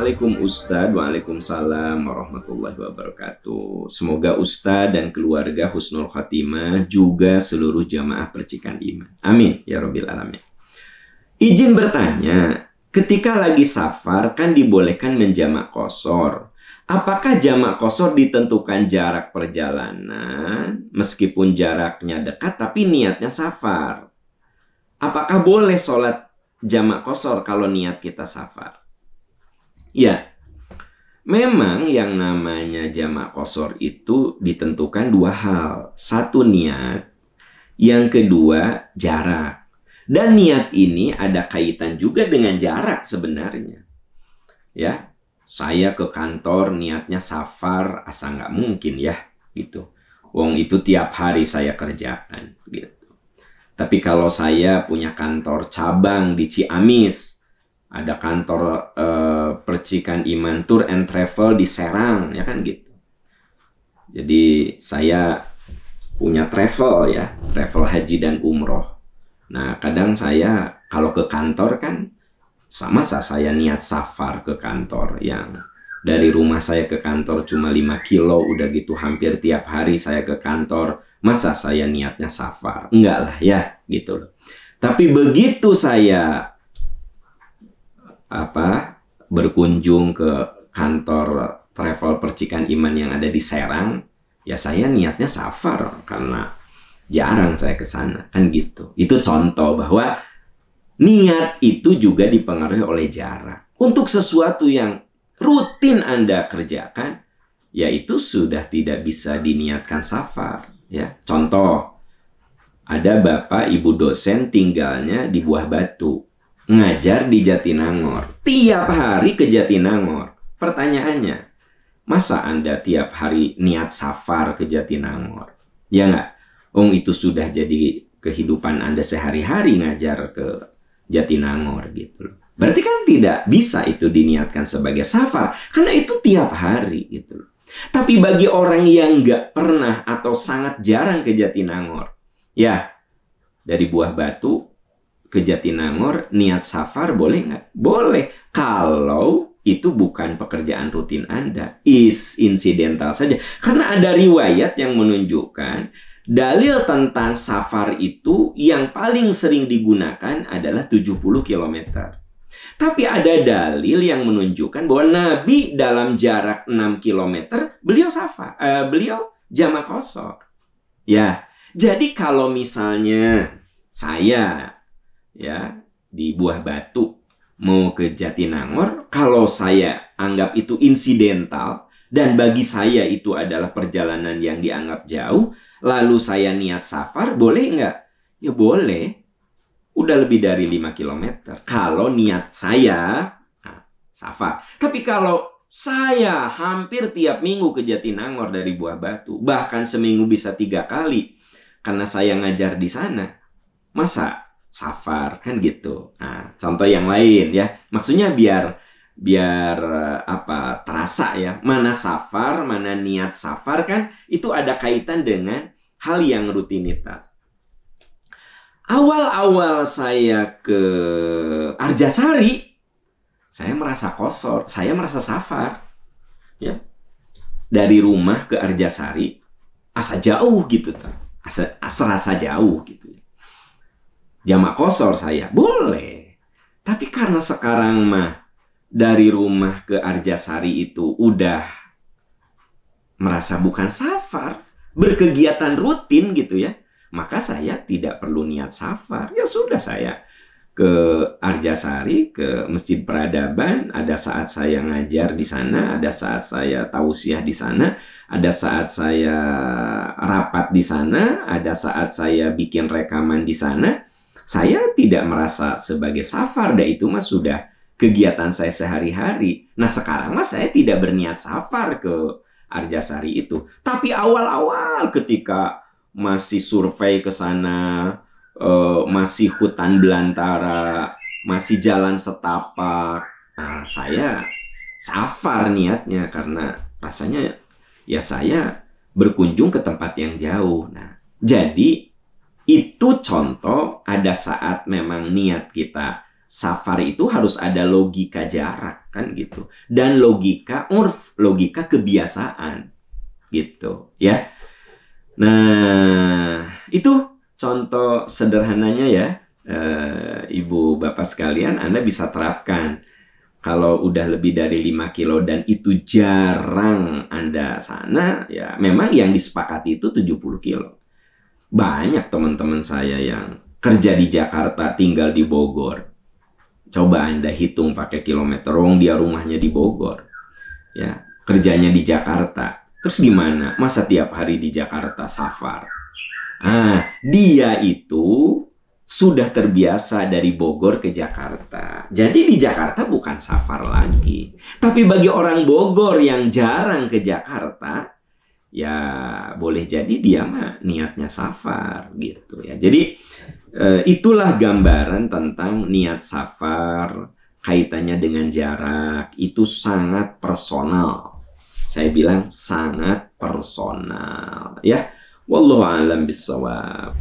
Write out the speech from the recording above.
Assalamualaikum Ustadz. Waalaikumsalam warahmatullahi wabarakatuh. Semoga Ustadz dan keluarga husnul khotimah, juga seluruh jamaah percikan iman. Amin ya Rabbil alamin. Izin bertanya, ketika lagi safar kan dibolehkan menjamak qashar. Apakah jamak qashar ditentukan jarak perjalanan meskipun jaraknya dekat tapi niatnya safar? Apakah boleh sholat jamak qashar kalau niat kita safar? Ya, memang yang namanya jamak qashar itu ditentukan dua hal. Satu niat, yang kedua jarak. Dan niat ini ada kaitan juga dengan jarak sebenarnya. Ya, saya ke kantor niatnya safar, asa nggak mungkin ya, gitu. Wong itu tiap hari saya kerjakan, gitu. Tapi kalau saya punya kantor cabang di Ciamis, ada kantor percikan iman tour and travel di Serang, ya kan gitu. Jadi saya punya travel ya, travel haji dan umroh. Nah kadang saya kalau ke kantor kan, masa saya niat safar ke kantor yang dari rumah saya ke kantor cuma 5 kilo, udah gitu hampir tiap hari saya ke kantor, masa saya niatnya safar? Enggak lah ya, gitu loh. Tapi begitu saya berkunjung ke kantor travel percikan iman yang ada di Serang, ya saya niatnya safar karena jarang saya ke sana, kan gitu. Itu contoh bahwa niat itu juga dipengaruhi oleh jarak. Untuk sesuatu yang rutin Anda kerjakan, ya itu sudah tidak bisa diniatkan safar, ya. Contoh, ada bapak ibu dosen tinggalnya di Buah Batu, ngajar di Jatinangor, tiap hari ke Jatinangor. Pertanyaannya, masa Anda tiap hari niat safar ke Jatinangor? Ya nggak? Itu sudah jadi kehidupan Anda sehari-hari ngajar ke Jatinangor gitu. Berarti kan tidak bisa itu diniatkan sebagai safar, karena itu tiap hari gitu. Tapi bagi orang yang nggak pernah atau sangat jarang ke Jatinangor, ya dari Buah Batu ke Jatinangor niat safar boleh nggak? Boleh, kalau itu bukan pekerjaan rutin Anda, insidental saja. Karena ada riwayat yang menunjukkan dalil tentang safar itu yang paling sering digunakan adalah 70 km. Tapi ada dalil yang menunjukkan bahwa Nabi dalam jarak 6 km beliau safar, beliau jamak qashar. Ya, jadi kalau misalnya saya ya di Buah Batu mau ke Jatinangor, kalau saya anggap itu insidental dan bagi saya itu adalah perjalanan yang dianggap jauh, lalu saya niat safar, boleh nggak? Ya boleh. Udah lebih dari 5 km kalau niat saya safar. Tapi kalau saya hampir tiap minggu ke Jatinangor dari Buah Batu, bahkan seminggu bisa 3 kali karena saya ngajar di sana, masa safar? Kan gitu. Nah, contoh yang lain ya. Maksudnya biar terasa ya, mana safar, mana niat safar, kan itu ada kaitan dengan hal yang rutinitas. Awal-awal saya ke Arjasari, saya merasa qashar, saya merasa safar. Ya. Dari rumah ke Arjasari, asa jauh gitu, serasa jauh gitu. Jamak qashar saya, boleh. Tapi karena sekarang mah dari rumah ke Arjasari itu udah merasa bukan safar, berkegiatan rutin gitu ya, maka saya tidak perlu niat safar. Ya sudah, saya ke Arjasari, ke Masjid Peradaban, ada saat saya ngajar di sana, ada saat saya tausiah di sana, ada saat saya rapat di sana, ada saat saya bikin rekaman di sana. Saya tidak merasa sebagai safar, dan itu mas sudah kegiatan saya sehari-hari. Nah sekarang mas saya tidak berniat safar ke Arjasari itu. Tapi awal-awal ketika masih survei ke sana, masih hutan belantara, masih jalan setapak, nah saya safar niatnya karena rasanya ya saya berkunjung ke tempat yang jauh. Nah jadi itu contoh ada saat memang niat kita safar itu harus ada logika jarak. kan gitu. Dan logika urf, logika kebiasaan gitu ya. Nah, itu contoh sederhananya ya, Ibu Bapak sekalian, Anda bisa terapkan. Kalau udah lebih dari 5 kilo dan itu jarang Anda sana, ya memang yang disepakati itu 70 kilo. Banyak teman-teman saya yang kerja di Jakarta, tinggal di Bogor. Coba Anda hitung pakai kilometer, dia rumahnya di Bogor. Ya, kerjanya di Jakarta. Terus gimana? Masa tiap hari di Jakarta safar? Dia itu sudah terbiasa dari Bogor ke Jakarta. Jadi di Jakarta bukan safar lagi. Tapi bagi orang Bogor yang jarang ke Jakarta, ya boleh jadi dia mah niatnya safar gitu ya. Jadi itulah gambaran tentang niat safar, kaitannya dengan jarak, itu sangat personal. Saya bilang sangat personal ya. Wallahu a'lam bishawab.